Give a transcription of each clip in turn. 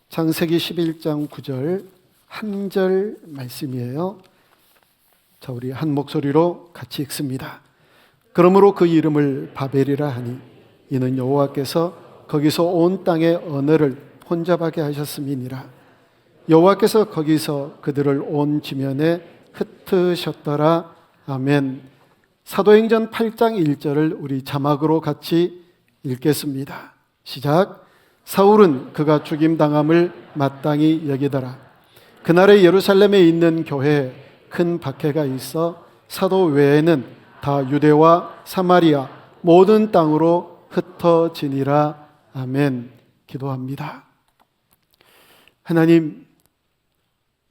창세기 11장 9절 한 절 말씀이에요. 자, 우리 한 목소리로 같이 읽습니다. 그러므로 그 이름을 바벨이라 하니 이는 여호와께서 거기서 온 땅의 언어를 혼잡하게 하셨음이니라. 여호와께서 거기서 그들을 온 지면에 흩으셨더라. 아멘. 사도행전 8장 1절을 우리 자막으로 같이 읽겠습니다. 시작. 사울은 그가 죽임당함을 마땅히 여기더라. 그날에 예루살렘에 있는 교회에 큰 박해가 있어 사도 외에는 다 유대와 사마리아 모든 땅으로 흩어지니라. 아멘. 기도합니다. 하나님,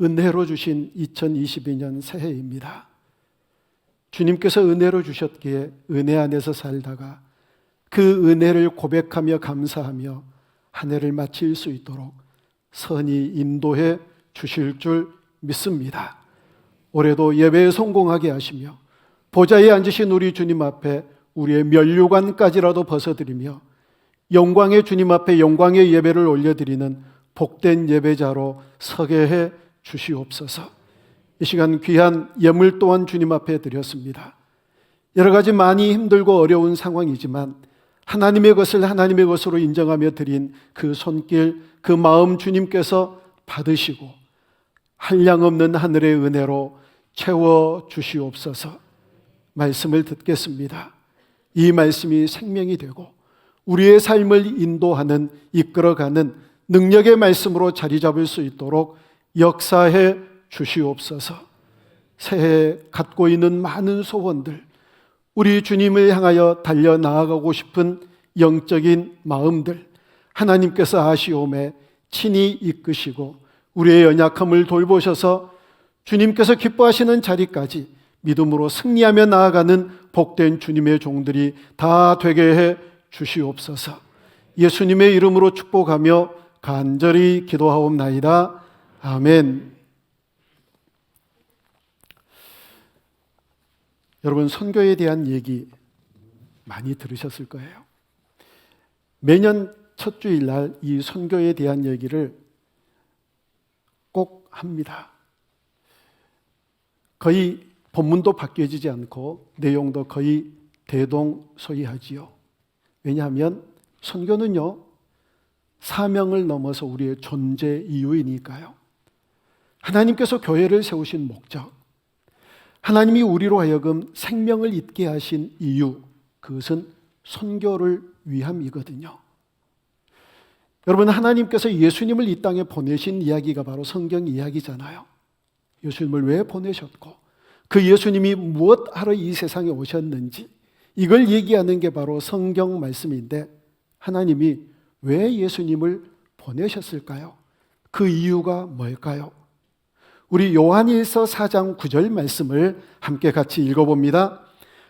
은혜로 주신 2022년 새해입니다. 주님께서 은혜로 주셨기에 은혜 안에서 살다가 그 은혜를 고백하며 감사하며 한 해를 마칠 수 있도록 선히 인도해 주실 줄 믿습니다. 올해도 예배에 성공하게 하시며 보좌에 앉으신 우리 주님 앞에 우리의 면류관까지라도 벗어드리며 영광의 주님 앞에 영광의 예배를 올려드리는 복된 예배자로 서게 해 주시옵소서. 이 시간 귀한 예물 또한 주님 앞에 드렸습니다. 여러 가지 많이 힘들고 어려운 상황이지만 하나님의 것을 하나님의 것으로 인정하며 드린 그 손길, 그 마음 주님께서 받으시고 한량없는 하늘의 은혜로 채워 주시옵소서. 말씀을 듣겠습니다. 이 말씀이 생명이 되고 우리의 삶을 인도하는, 이끌어가는 능력의 말씀으로 자리 잡을 수 있도록 역사해 주시옵소서. 새해 갖고 있는 많은 소원들, 우리 주님을 향하여 달려나아가고 싶은 영적인 마음들 하나님께서 아시오매 친히 이끄시고 우리의 연약함을 돌보셔서 주님께서 기뻐하시는 자리까지 믿음으로 승리하며 나아가는 복된 주님의 종들이 다 되게 해 주시옵소서. 예수님의 이름으로 축복하며 간절히 기도하옵나이다. 아멘. 여러분, 선교에 대한 얘기 많이 들으셨을 거예요. 매년 첫 주일날 이 선교에 대한 얘기를 꼭 합니다. 거의 본문도 바뀌어지지 않고 내용도 거의 대동소이하지요. 왜냐하면 선교는요, 사명을 넘어서 우리의 존재 이유이니까요. 하나님께서 교회를 세우신 목적, 하나님이 우리로 하여금 생명을 잇게 하신 이유, 그것은 선교를 위함이거든요. 여러분, 하나님께서 예수님을 이 땅에 보내신 이야기가 바로 성경 이야기잖아요. 예수님을 왜 보내셨고 그 예수님이 무엇하러 이 세상에 오셨는지 이걸 얘기하는 게 바로 성경 말씀인데, 하나님이 왜 예수님을 보내셨을까요? 그 이유가 뭘까요? 우리 요한일서 4장 9절 말씀을 함께 같이 읽어봅니다.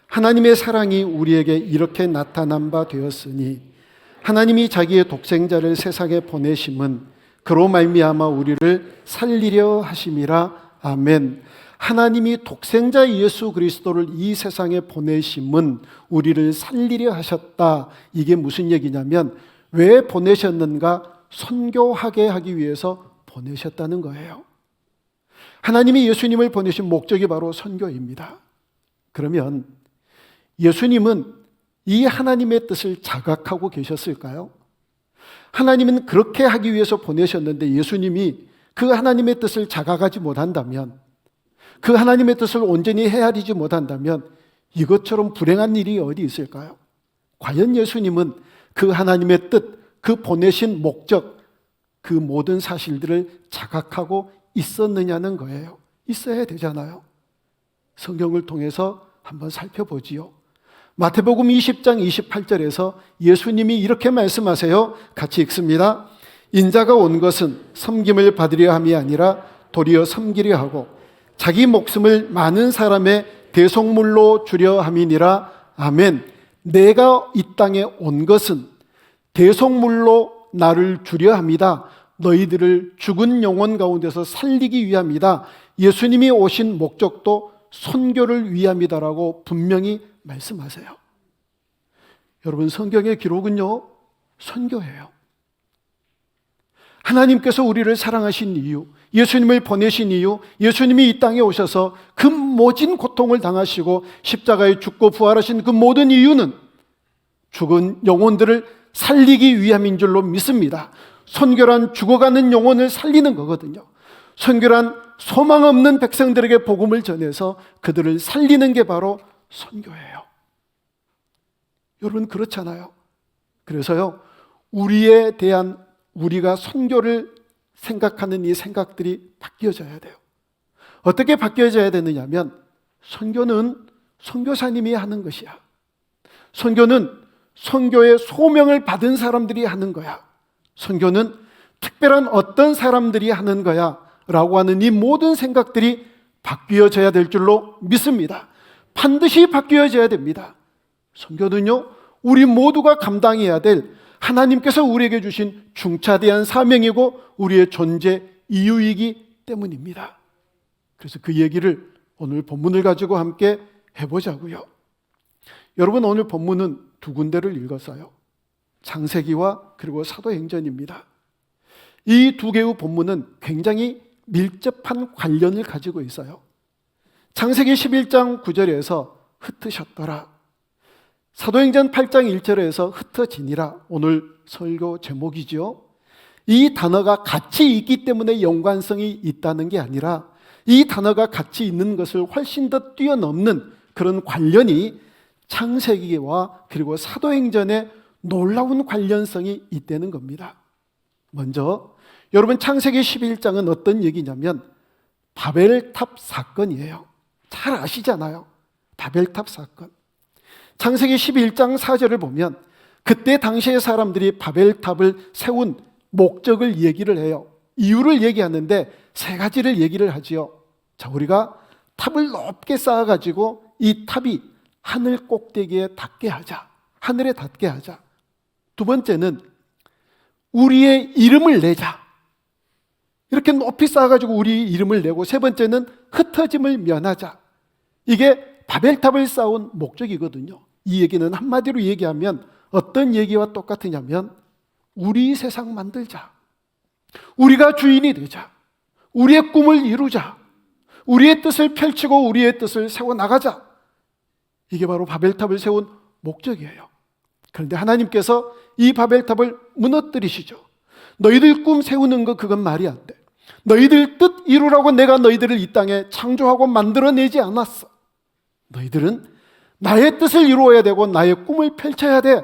하나님의 사랑이 우리에게 이렇게 나타난 바 되었으니 하나님이 자기의 독생자를 세상에 보내심은 그로 말미암아 우리를 살리려 하심이라. 아멘. 하나님이 독생자 예수 그리스도를 이 세상에 보내심은 우리를 살리려 하셨다. 이게 무슨 얘기냐면 왜 보내셨는가? 선교하게 하기 위해서 보내셨다는 거예요. 하나님이 예수님을 보내신 목적이 바로 선교입니다. 그러면 예수님은 이 하나님의 뜻을 자각하고 계셨을까요? 하나님은 그렇게 하기 위해서 보내셨는데 예수님이 그 하나님의 뜻을 자각하지 못한다면, 그 하나님의 뜻을 온전히 헤아리지 못한다면 이것처럼 불행한 일이 어디 있을까요? 과연 예수님은 그 하나님의 뜻, 그 보내신 목적, 그 모든 사실들을 자각하고 있었느냐는 거예요. 있어야 되잖아요. 성경을 통해서 한번 살펴보지요. 마태복음 20장 28절에서 예수님이 이렇게 말씀하세요. 같이 읽습니다. 인자가 온 것은 섬김을 받으려 함이 아니라 도리어 섬기려 하고 자기 목숨을 많은 사람의 대속물로 주려 함이니라. 아멘. 내가 이 땅에 온 것은 대속물로 나를 주려 합니다. 너희들을 죽은 영혼 가운데서 살리기 위함이다. 예수님이 오신 목적도 선교를 위함이다라고 분명히 말씀하세요. 여러분, 성경의 기록은요, 선교예요. 하나님께서 우리를 사랑하신 이유, 예수님을 보내신 이유, 예수님이 이 땅에 오셔서 그 모진 고통을 당하시고 십자가에 죽고 부활하신 그 모든 이유는 죽은 영혼들을 살리기 위함인 줄로 믿습니다. 선교란 죽어가는 영혼을 살리는 거거든요. 선교란 소망 없는 백성들에게 복음을 전해서 그들을 살리는 게 바로 선교예요. 여러분 그렇잖아요. 그래서요, 우리에 대한 우리가 선교를 생각하는 이 생각들이 바뀌어져야 돼요. 어떻게 바뀌어져야 되느냐면, 선교는 선교사님이 하는 것이야. 선교는 선교의 소명을 받은 사람들이 하는 거야. 선교는 특별한 어떤 사람들이 하는 거야 라고 하는 이 모든 생각들이 바뀌어져야 될 줄로 믿습니다. 반드시 바뀌어져야 됩니다. 선교는요, 우리 모두가 감당해야 될 하나님께서 우리에게 주신 중차대한 사명이고 우리의 존재 이유이기 때문입니다. 그래서 그 얘기를 오늘 본문을 가지고 함께 해보자고요. 여러분, 오늘 본문은 두 군데를 읽었어요. 창세기와 그리고 사도행전입니다. 이 두 개의 본문은 굉장히 밀접한 관련을 가지고 있어요. 창세기 11장 9절에서 흩으셨더라, 사도행전 8장 1절에서 흩어지니라, 오늘 설교 제목이죠. 이 단어가 같이 있기 때문에 연관성이 있다는 게 아니라 이 단어가 같이 있는 것을 훨씬 더 뛰어넘는 그런 관련이 창세기와 그리고 사도행전에 놀라운 관련성이 있다는 겁니다. 먼저 여러분, 창세기 11장은 어떤 얘기냐면 바벨탑 사건이에요. 잘 아시잖아요. 바벨탑 사건. 창세기 11장 4절을 보면 그때 당시의 사람들이 바벨탑을 세운 목적을 얘기를 해요. 이유를 얘기하는데 세 가지를 얘기를 하지요. 자, 우리가 탑을 높게 쌓아가지고 이 탑이 하늘 꼭대기에 닿게 하자. 하늘에 닿게 하자. 두 번째는 우리의 이름을 내자. 이렇게 높이 쌓아가지고 우리 이름을 내고, 세 번째는 흩어짐을 면하자. 이게 바벨탑을 쌓은 목적이거든요. 이 얘기는 한마디로 얘기하면 어떤 얘기와 똑같으냐면 우리 세상 만들자. 우리가 주인이 되자. 우리의 꿈을 이루자. 우리의 뜻을 펼치고 우리의 뜻을 세워나가자. 이게 바로 바벨탑을 세운 목적이에요. 그런데 하나님께서 이 바벨탑을 무너뜨리시죠. 너희들 꿈 세우는 거 그건 말이 안 돼. 너희들 뜻 이루라고 내가 너희들을 이 땅에 창조하고 만들어내지 않았어. 너희들은 나의 뜻을 이루어야 되고 나의 꿈을 펼쳐야 돼.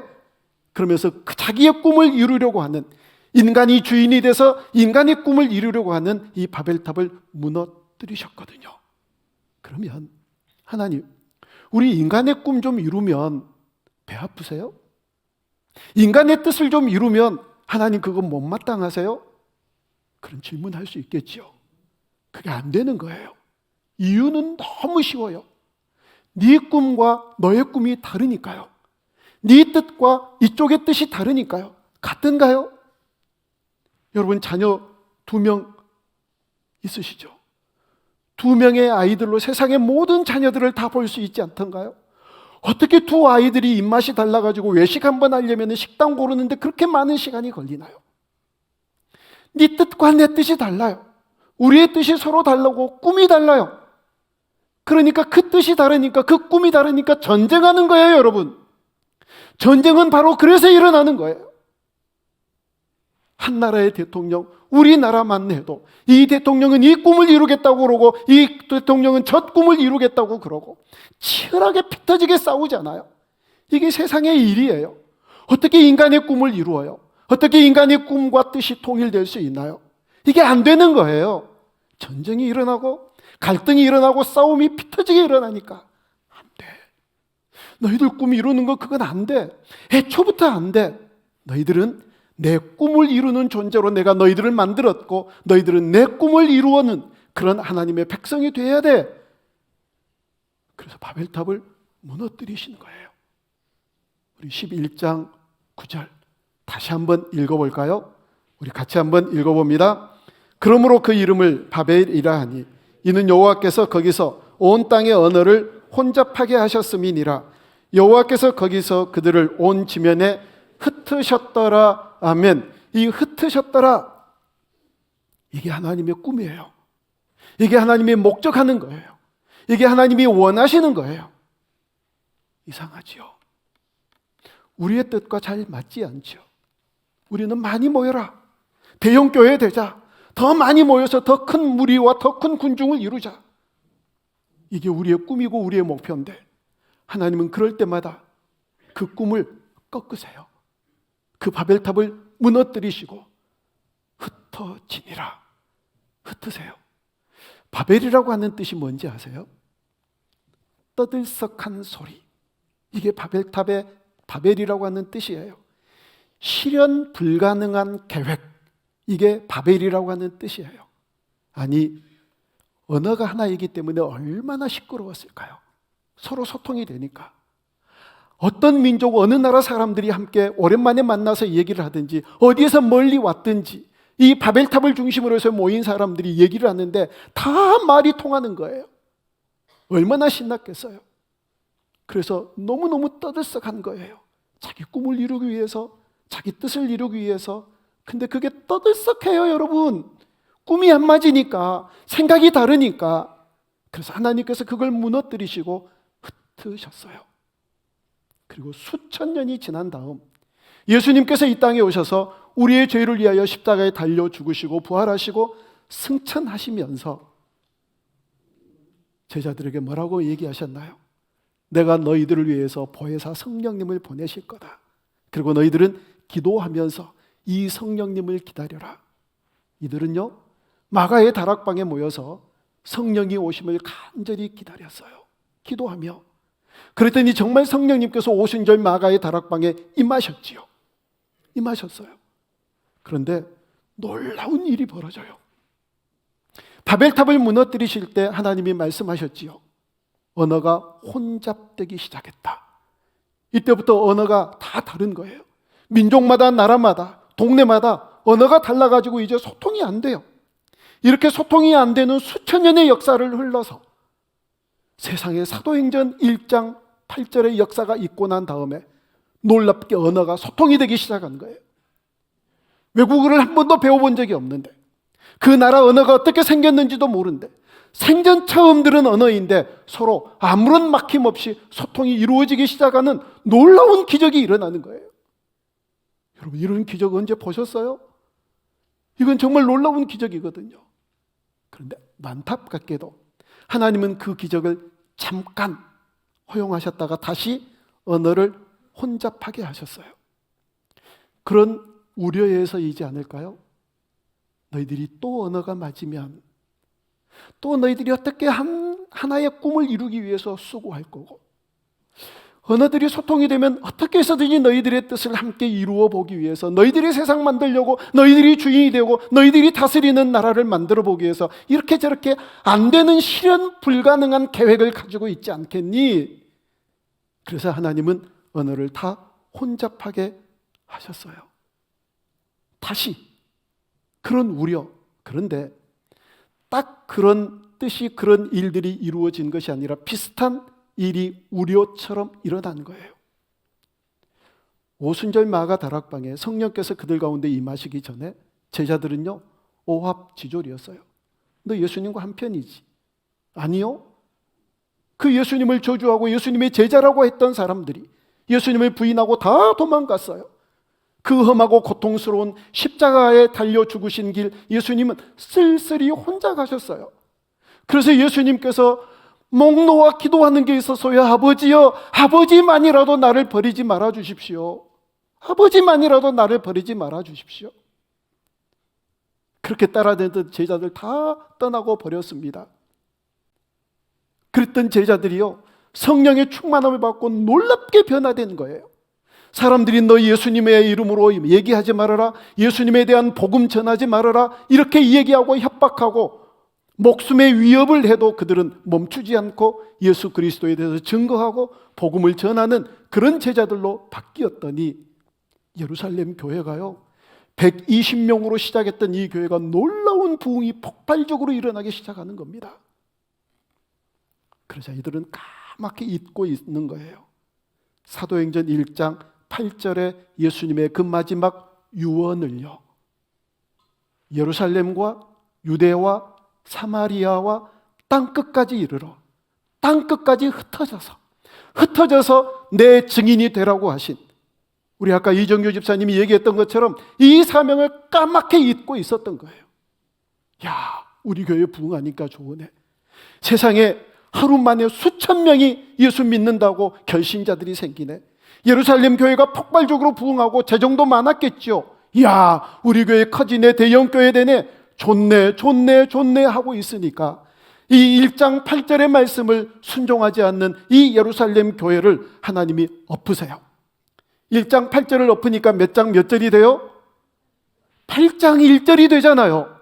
그러면서 자기의 꿈을 이루려고 하는, 인간이 주인이 돼서 인간의 꿈을 이루려고 하는 이 바벨탑을 무너뜨리셨거든요. 그러면 하나님, 우리 인간의 꿈 좀 이루면 배 아프세요? 인간의 뜻을 좀 이루면 하나님 그거 못마땅하세요? 그런 질문할 수 있겠죠. 그게 안 되는 거예요. 이유는 너무 쉬워요. 네 꿈과 너의 꿈이 다르니까요. 네 뜻과 이쪽의 뜻이 다르니까요. 같은가요? 여러분, 자녀 2명 있으시죠? 2명의 아이들로 세상의 모든 자녀들을 다 볼 수 있지 않던가요? 어떻게 2 아이들이 입맛이 달라가지고 외식 한번 하려면 식당 고르는데 그렇게 많은 시간이 걸리나요? 네 뜻과 내 뜻이 달라요. 우리의 뜻이 서로 다르고 꿈이 달라요. 그러니까 그 뜻이 다르니까, 그 꿈이 다르니까 전쟁하는 거예요, 여러분. 전쟁은 바로 그래서 일어나는 거예요. 한 나라의 대통령, 우리나라만 해도 이 대통령은 이 꿈을 이루겠다고 그러고 이 대통령은 저 꿈을 이루겠다고 그러고 치열하게 피 터지게 싸우잖아요. 이게 세상의 일이에요. 어떻게 인간의 꿈을 이루어요? 어떻게 인간의 꿈과 뜻이 통일될 수 있나요? 이게 안 되는 거예요. 전쟁이 일어나고 갈등이 일어나고 싸움이 피 터지게 일어나니까 안 돼. 너희들 꿈 이루는 거 그건 안 돼. 애초부터 안 돼. 너희들은 내 꿈을 이루는 존재로 내가 너희들을 만들었고 너희들은 내 꿈을 이루어는 그런 하나님의 백성이 돼야 돼. 그래서 바벨탑을 무너뜨리신 거예요. 우리 11장 9절 다시 한번 읽어볼까요? 우리 같이 한번 읽어봅니다. 그러므로 그 이름을 바벨이라 하니 이는 여호와께서 거기서 온 땅의 언어를 혼잡하게 하셨음이니라. 여호와께서 거기서 그들을 온 지면에 흩으셨더라. 아멘. 이 흩으셨더라, 이게 하나님의 꿈이에요. 이게 하나님이 목적하는 거예요. 이게 하나님이 원하시는 거예요. 이상하지요. 우리의 뜻과 잘 맞지 않죠. 우리는 많이 모여라. 대형 교회 되자. 더 많이 모여서 더 큰 무리와 더 큰 군중을 이루자. 이게 우리의 꿈이고 우리의 목표인데 하나님은 그럴 때마다 그 꿈을 꺾으세요. 그 바벨탑을 무너뜨리시고 흩어지니라. 흩으세요. 바벨이라고 하는 뜻이 뭔지 아세요? 떠들썩한 소리. 이게 바벨탑의 바벨이라고 하는 뜻이에요. 실현 불가능한 계획. 이게 바벨이라고 하는 뜻이에요. 아니, 언어가 하나이기 때문에 얼마나 시끄러웠을까요? 서로 소통이 되니까. 어떤 민족, 어느 나라 사람들이 함께 오랜만에 만나서 얘기를 하든지 어디에서 멀리 왔든지 이 바벨탑을 중심으로 해서 모인 사람들이 얘기를 하는데 다 말이 통하는 거예요. 얼마나 신났겠어요. 그래서 너무너무 떠들썩한 거예요. 자기 꿈을 이루기 위해서, 자기 뜻을 이루기 위해서. 근데 그게 떠들썩해요, 여러분. 꿈이 안 맞으니까, 생각이 다르니까. 그래서 하나님께서 그걸 무너뜨리시고 흩으셨어요. 그리고 수천 년이 지난 다음 예수님께서 이 땅에 오셔서 우리의 죄를 위하여 십자가에 달려 죽으시고 부활하시고 승천하시면서 제자들에게 뭐라고 얘기하셨나요? 내가 너희들을 위해서 보혜사 성령님을 보내실 거다. 그리고 너희들은 기도하면서 이 성령님을 기다려라. 이들은요, 마가의 다락방에 모여서 성령이 오심을 간절히 기다렸어요. 기도하며. 그랬더니 정말 성령님께서 오신 절 마가의 다락방에 임하셨지요. 임하셨어요. 그런데 놀라운 일이 벌어져요. 바벨탑을 무너뜨리실 때 하나님이 말씀하셨지요. 언어가 혼잡되기 시작했다. 이때부터 언어가 다 다른 거예요. 민족마다, 나라마다, 동네마다 언어가 달라가지고 이제 소통이 안 돼요. 이렇게 소통이 안 되는 수천 년의 역사를 흘러서 세상에 사도행전 1장 8절의 역사가 있고 난 다음에 놀랍게 언어가 소통이 되기 시작한 거예요. 외국어를 한 번도 배워본 적이 없는데, 그 나라 언어가 어떻게 생겼는지도 모르는데, 생전 처음 들은 언어인데 서로 아무런 막힘 없이 소통이 이루어지기 시작하는 놀라운 기적이 일어나는 거예요. 여러분, 이런 기적 언제 보셨어요? 이건 정말 놀라운 기적이거든요. 그런데 안타깝게도 하나님은 그 기적을 잠깐 허용하셨다가 다시 언어를 혼잡하게 하셨어요. 그런 우려에서이지 않을까요? 너희들이 또 언어가 맞으면 또 너희들이 어떻게 하나의 꿈을 이루기 위해서 수고할 거고, 언어들이 소통이 되면 어떻게 해서든지 너희들의 뜻을 함께 이루어 보기 위해서, 너희들이 세상 만들려고, 너희들이 주인이 되고 너희들이 다스리는 나라를 만들어 보기 위해서 이렇게 저렇게 안 되는 실현 불가능한 계획을 가지고 있지 않겠니? 그래서 하나님은 언어를 다 혼잡하게 하셨어요. 다시 그런 우려. 그런데 딱 그런 뜻이, 그런 일들이 이루어진 것이 아니라 비슷한 일이 우려처럼 일어난 거예요. 오순절 마가 다락방에 성령께서 그들 가운데 임하시기 전에 제자들은요, 오합지졸이었어요. 너 예수님과 한편이지? 아니요. 그 예수님을 저주하고 예수님의 제자라고 했던 사람들이 예수님을 부인하고 다 도망갔어요. 그 험하고 고통스러운 십자가에 달려 죽으신 길 예수님은 쓸쓸히 혼자 가셨어요. 그래서 예수님께서 목 놓아 기도하는 게 있어서요, 아버지여, 아버지만이라도 나를 버리지 말아 주십시오. 아버지만이라도 나를 버리지 말아 주십시오. 그렇게 따라다니던 제자들 다 떠나고 버렸습니다. 그랬던 제자들이요, 성령의 충만함을 받고 놀랍게 변화된 거예요. 사람들이 너 예수님의 이름으로 얘기하지 말아라, 예수님에 대한 복음 전하지 말아라, 이렇게 얘기하고 협박하고 목숨의 위협을 해도 그들은 멈추지 않고 예수 그리스도에 대해서 증거하고 복음을 전하는 그런 제자들로 바뀌었더니 예루살렘 교회가요, 120명으로 시작했던 이 교회가 놀라운 부흥이 폭발적으로 일어나기 시작하는 겁니다. 그러자 이들은 까맣게 잊고 있는 거예요. 사도행전 1장 8절에 예수님의 그 마지막 유언을요, 예루살렘과 유대와 사마리아와 땅끝까지 이르러 땅끝까지 흩어져서 내 증인이 되라고 하신, 우리 아까 이정규 집사님이 얘기했던 것처럼 이 사명을 까맣게 잊고 있었던 거예요. 야, 우리 교회 부흥하니까 좋으네. 세상에 하루 만에 수천 명이 예수 믿는다고 결신자들이 생기네. 예루살렘 교회가 폭발적으로 부흥하고 재정도 많았겠죠. 야, 우리 교회 커지네, 대형 교회 되네, 좋네 하고 있으니까 이 1장 8절의 말씀을 순종하지 않는 이 예루살렘 교회를 하나님이 엎으세요. 1장 8절을 엎으니까 몇 장 몇 절이 돼요? 8장 1절이 되잖아요.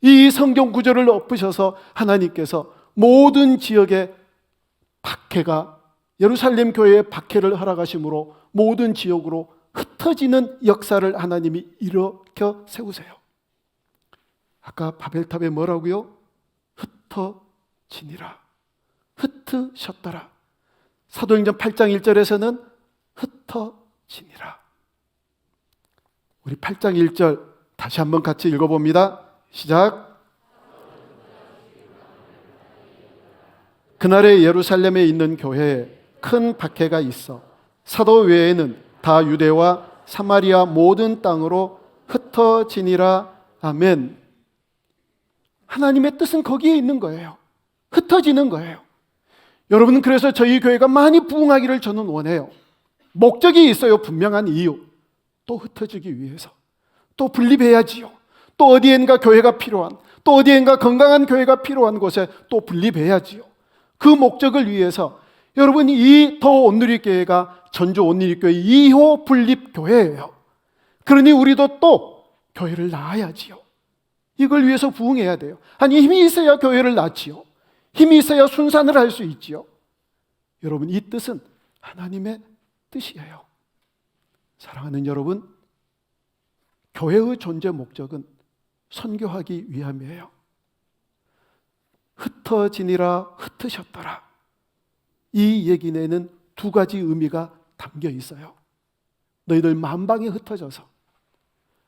이 성경 구절을 엎으셔서 하나님께서 모든 지역에 박해가, 예루살렘 교회에 박해를 허락하심으로 모든 지역으로 흩어지는 역사를 하나님이 일으켜 세우세요. 아까 바벨탑에 뭐라고요? 흩어지니라, 흩으셨더라. 사도행전 8장 1절에서는 흩어지니라. 우리 8장 1절 다시 한번 같이 읽어봅니다. 시작. 그날에 예루살렘에 있는 교회에 큰 박해가 있어 사도 외에는 다 유대와 사마리아 모든 땅으로 흩어지니라. 아멘. 하나님의 뜻은 거기에 있는 거예요. 흩어지는 거예요. 여러분, 그래서 저희 교회가 많이 부흥하기를 저는 원해요. 목적이 있어요. 분명한 이유. 또 흩어지기 위해서. 또 분립해야지요. 또 어디엔가 교회가 필요한, 또 어디엔가 건강한 교회가 필요한 곳에 또 분립해야지요. 그 목적을 위해서 여러분, 이 더 온누리교회가 전주 온누리교회 2호 분립교회예요. 그러니 우리도 또 교회를 낳아야지요. 이걸 위해서 부흥해야 돼요. 아니, 힘이 있어야 교회를 낳지요. 힘이 있어야 순산을 할 수 있지요. 여러분, 이 뜻은 하나님의 뜻이에요. 사랑하는 여러분, 교회의 존재 목적은 선교하기 위함이에요. 흩어지니라, 흩으셨더라. 이 얘기 내는 두 가지 의미가 담겨 있어요. 너희들 만방에 흩어져서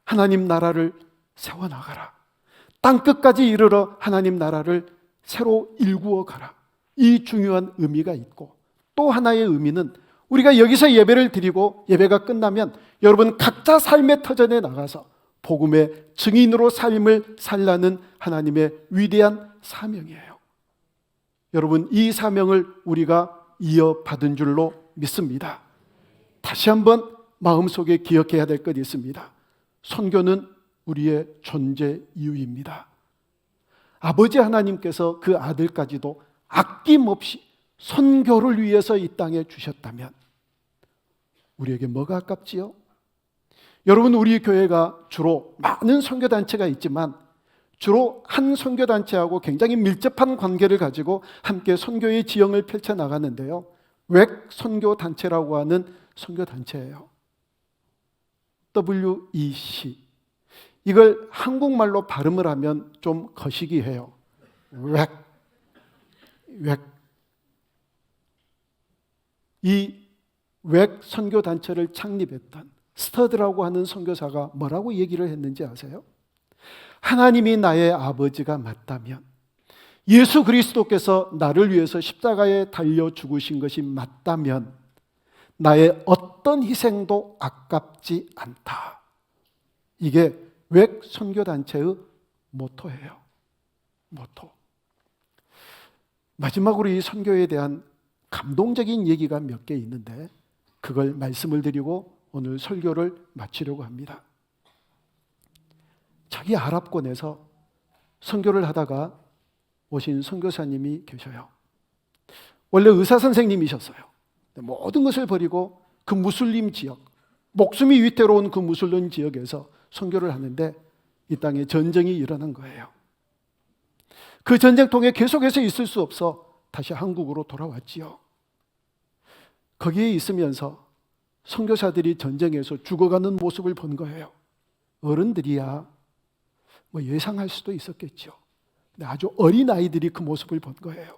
하나님 나라를 세워나가라. 땅끝까지 이르러 하나님 나라를 새로 일구어 가라. 이 중요한 의미가 있고, 또 하나의 의미는 우리가 여기서 예배를 드리고 예배가 끝나면 여러분 각자 삶의 터전에 나가서 복음의 증인으로 삶을 살라는 하나님의 위대한 사명이에요. 여러분, 이 사명을 우리가 이어받은 줄로 믿습니다. 다시 한번 마음속에 기억해야 될 것이 있습니다. 선교는 우리의 존재 이유입니다. 아버지 하나님께서 그 아들까지도 아낌없이 선교를 위해서 이 땅에 주셨다면 우리에게 뭐가 아깝지요? 여러분, 우리 교회가 주로 많은 선교단체가 있지만 주로 한 선교단체하고 굉장히 밀접한 관계를 가지고 함께 선교의 지형을 펼쳐나가는데요. 웩 선교단체라고 하는 선교단체예요. WEC. 이걸 한국말로 발음을 하면 좀 거시기해요. 웩. 이 웩 선교단체를 창립했던 스터드라고 하는 선교사가 뭐라고 얘기를 했는지 아세요? 하나님이 나의 아버지가 맞다면, 예수 그리스도께서 나를 위해서 십자가에 달려 죽으신 것이 맞다면 나의 어떤 희생도 아깝지 않다. 이게 웩 선교단체의 모토예요. 모토. 마지막으로 이 선교에 대한 감동적인 얘기가 몇 개 있는데 그걸 말씀을 드리고 오늘 설교를 마치려고 합니다. 자기 아랍권에서 선교를 하다가 오신 선교사님이 계셔요. 원래 의사 선생님이셨어요. 모든 것을 버리고 그 무슬림 지역, 목숨이 위태로운 그 무슬림 지역에서 선교를 하는데 이 땅에 전쟁이 일어난 거예요. 그 전쟁통에 계속해서 있을 수 없어 다시 한국으로 돌아왔지요. 거기에 있으면서 선교사들이 전쟁에서 죽어가는 모습을 본 거예요. 어른들이야 뭐 예상할 수도 있었겠죠. 근데 아주 어린 아이들이 그 모습을 본 거예요.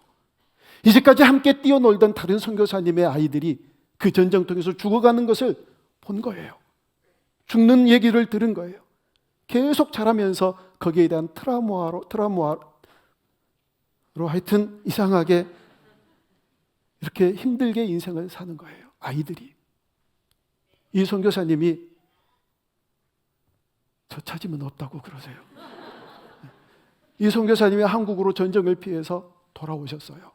이제까지 함께 뛰어놀던 다른 선교사님의 아이들이 그 전쟁통에서 죽어가는 것을 본 거예요. 죽는 얘기를 들은 거예요. 계속 자라면서 거기에 대한 트라우마로 하여튼 이상하게 이렇게 힘들게 인생을 사는 거예요. 아이들이. 이 선교사님이 저 찾으면 없다고 그러세요. 이 선교사님이 한국으로 전쟁을 피해서 돌아오셨어요.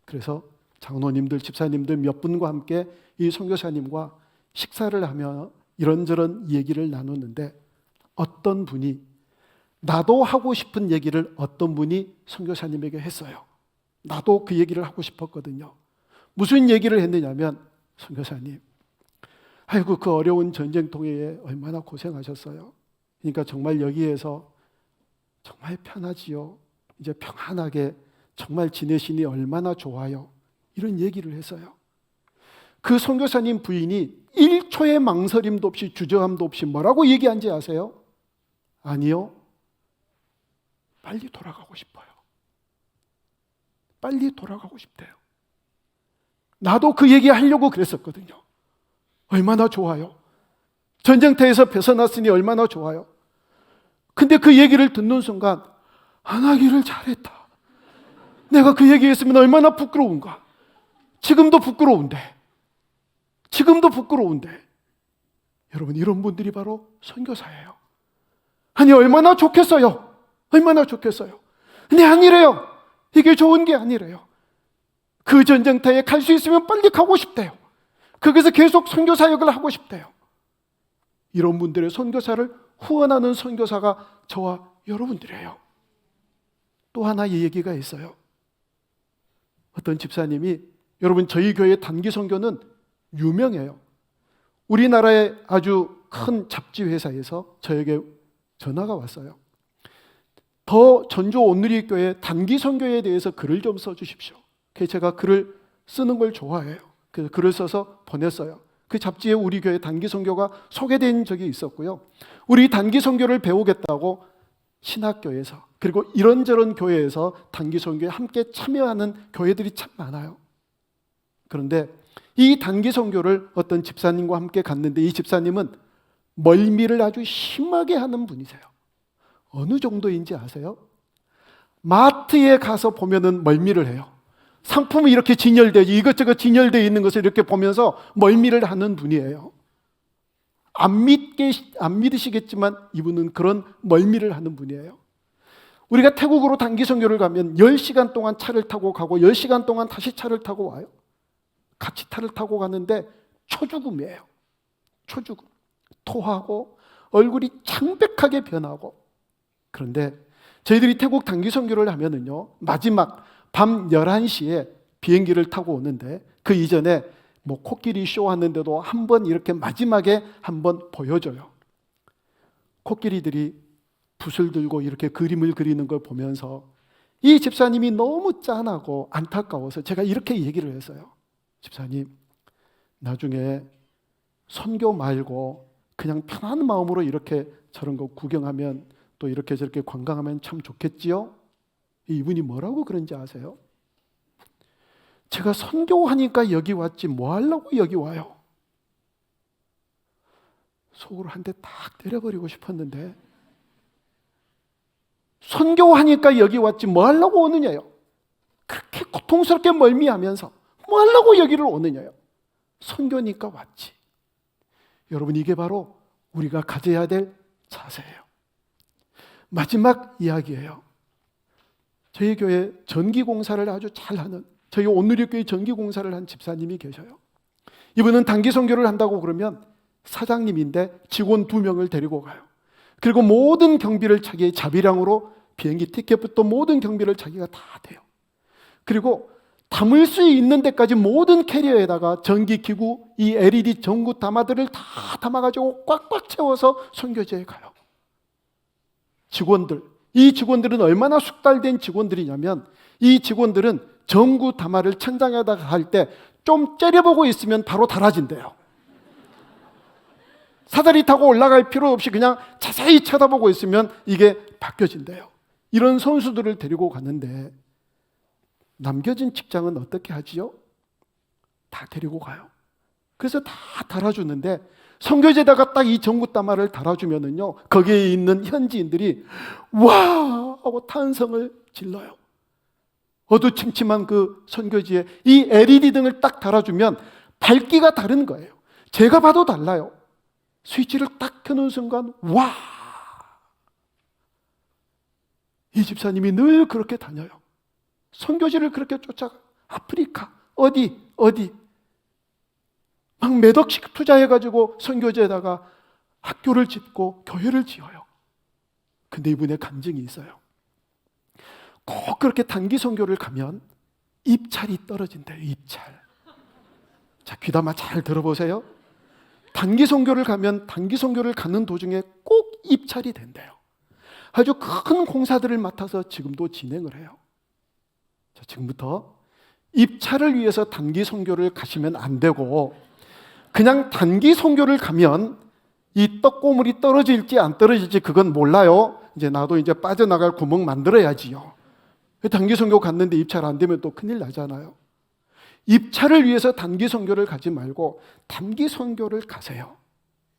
그래서 장로님들, 집사님들 몇 분과 함께 이 선교사님과 식사를 하며 이런저런 얘기를 나누는데 어떤 분이 나도 하고 싶은 얘기를 어떤 분이 선교사님에게 했어요. 나도 그 얘기를 하고 싶었거든요. 무슨 얘기를 했느냐면 선교사님, 아이고 그 어려운 전쟁통에 얼마나 고생하셨어요. 그러니까 정말 여기에서 정말 편하지요. 이제 평안하게 정말 지내시니 얼마나 좋아요. 이런 얘기를 했어요. 그 선교사님 부인이 1초의 망설임도 없이 주저함도 없이 뭐라고 얘기한지 아세요? 아니요. 빨리 돌아가고 싶어요. 빨리 돌아가고 싶대요. 나도 그 얘기 하려고 그랬었거든요. 얼마나 좋아요. 전쟁터에서 벗어났으니 얼마나 좋아요. 근데 그 얘기를 듣는 순간 안 하기를 잘했다. 내가 그 얘기했으면 얼마나 부끄러운가. 지금도 부끄러운데. 여러분 이런 분들이 바로 선교사예요. 아니 얼마나 좋겠어요. 얼마나 좋겠어요. 근데 아니래요. 이게 좋은 게 아니래요. 그 전쟁터에 갈 수 있으면 빨리 가고 싶대요. 거기서 계속 선교 사역을 하고 싶대요. 이런 분들의 선교사를 후원하는 선교사가 저와 여러분들이에요. 또 하나의 얘기가 있어요. 어떤 집사님이 여러분 저희 교회 단기 선교는 유명해요. 우리나라의 아주 큰 잡지 회사에서 저에게 전화가 왔어요. 더 전주 온누리교회 단기 선교에 대해서 글을 좀 써주십시오. 그래서 제가 글을 쓰는 걸 좋아해요. 그래서 글을 써서 보냈어요. 그 잡지에 우리 교회 단기 선교가 소개된 적이 있었고요. 우리 단기 선교를 배우겠다고 신학교에서 그리고 이런저런 교회에서 단기 선교에 함께 참여하는 교회들이 참 많아요. 그런데 이 단기 선교를 어떤 집사님과 함께 갔는데 이 집사님은 멀미를 아주 심하게 하는 분이세요. 어느 정도인지 아세요? 마트에 가서 보면은 멀미를 해요. 상품이 이렇게 진열되어 이것저것 진열되어 있는 것을 이렇게 보면서 멀미를 하는 분이에요. 안 믿으시겠지만 이분은 그런 멀미를 하는 분이에요. 우리가 태국으로 단기 선교를 가면 10시간 동안 차를 타고 가고 10시간 동안 다시 차를 타고 와요. 같이 차를 타고 가는데 초죽음이에요. 초죽음. 토하고 얼굴이 창백하게 변하고. 그런데 저희들이 태국 단기 선교를 하면은요, 마지막 밤 11시에 비행기를 타고 오는데 그 이전에 뭐 코끼리 쇼 하는데도 한번 이렇게 마지막에 한번 보여줘요. 코끼리들이 붓을 들고 이렇게 그림을 그리는 걸 보면서 이 집사님이 너무 짠하고 안타까워서 제가 이렇게 얘기를 했어요. 집사님, 나중에 선교 말고 그냥 편한 마음으로 이렇게 저런 거 구경하면 또 이렇게 저렇게 관광하면 참 좋겠지요? 이분이 뭐라고 그런지 아세요? 제가 선교하니까 여기 왔지 뭐 하려고 여기 와요? 속으로 한 대 딱 때려버리고 싶었는데 선교하니까 여기 왔지 뭐 하려고 오느냐요? 그렇게 고통스럽게 멀미하면서 뭐 하려고 여기를 오느냐요? 선교니까 왔지. 여러분 이게 바로 우리가 가져야 될 자세예요. 마지막 이야기예요. 저희 교회 전기공사를 아주 잘하는 저희 온누리교회 전기공사를 한 집사님이 계셔요. 이분은 단기 선교를 한다고 그러면 사장님인데 직원 2명을 데리고 가요. 그리고 모든 경비를 자기의 자비량으로 비행기 티켓부터 모든 경비를 자기가 다 돼요. 그리고 담을 수 있는 데까지 모든 캐리어에다가 전기기구, 이 LED 전구 담화들을 다 담아가지고 꽉꽉 채워서 선교지에 가요. 이 직원들은 얼마나 숙달된 직원들이냐면 이 직원들은 전구 담화를 천장에다가 할 때 좀 째려보고 있으면 바로 달아진대요. 사다리 타고 올라갈 필요 없이 그냥 자세히 쳐다보고 있으면 이게 바뀌어진대요. 이런 선수들을 데리고 가는데 남겨진 직장은 어떻게 하지요? 다 데리고 가요. 그래서 다 달아주는데 선교지에다가 딱 이 전구다마를 달아주면은요, 거기에 있는 현지인들이 와 하고 탄성을 질러요. 어두침침한 그 선교지에 이 LED 등을 딱 달아주면 밝기가 다른 거예요. 제가 봐도 달라요. 스위치를 딱 켜는 순간 와! 이 집사님이 늘 그렇게 다녀요. 선교지를 그렇게 쫓아가. 아프리카 어디 막 몇 억씩 투자해가지고 선교지에다가 학교를 짓고 교회를 지어요. 근데 이분의 간증이 있어요. 꼭 그렇게 단기 선교를 가면 입찰이 떨어진대요. 입찰. 자, 귀담아 잘 들어보세요. 단기 선교를 가면 단기 선교를 가는 도중에 꼭 입찰이 된대요. 아주 큰 공사들을 맡아서 지금도 진행을 해요. 자, 지금부터 입찰을 위해서 단기 선교를 가시면 안 되고, 그냥 단기 선교를 가면 이 떡고물이 떨어질지 안 떨어질지 그건 몰라요. 이제 나도 이제 빠져나갈 구멍 만들어야지요. 단기 선교 갔는데 입찰 안 되면 또 큰일 나잖아요. 입찰을 위해서 단기 선교를 가지 말고 단기 선교를 가세요.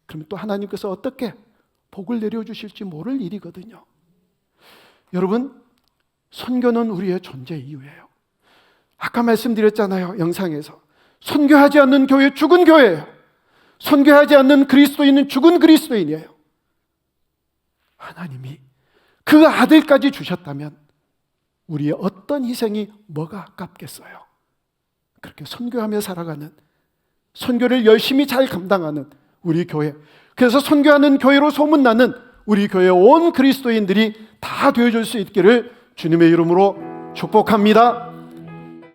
그러면 또 하나님께서 어떻게 복을 내려주실지 모를 일이거든요. 여러분, 선교는 우리의 존재 이유예요. 아까 말씀드렸잖아요. 영상에서 선교하지 않는 교회 죽은 교회예요. 선교하지 않는 그리스도인은 죽은 그리스도인이에요. 하나님이 그 아들까지 주셨다면 우리의 어떤 희생이 뭐가 아깝겠어요. 그렇게 선교하며 살아가는, 선교를 열심히 잘 감당하는 우리 교회, 그래서 선교하는 교회로 소문나는 우리 교회 온 그리스도인들이 다 되어줄 수 있기를 주님의 이름으로 축복합니다.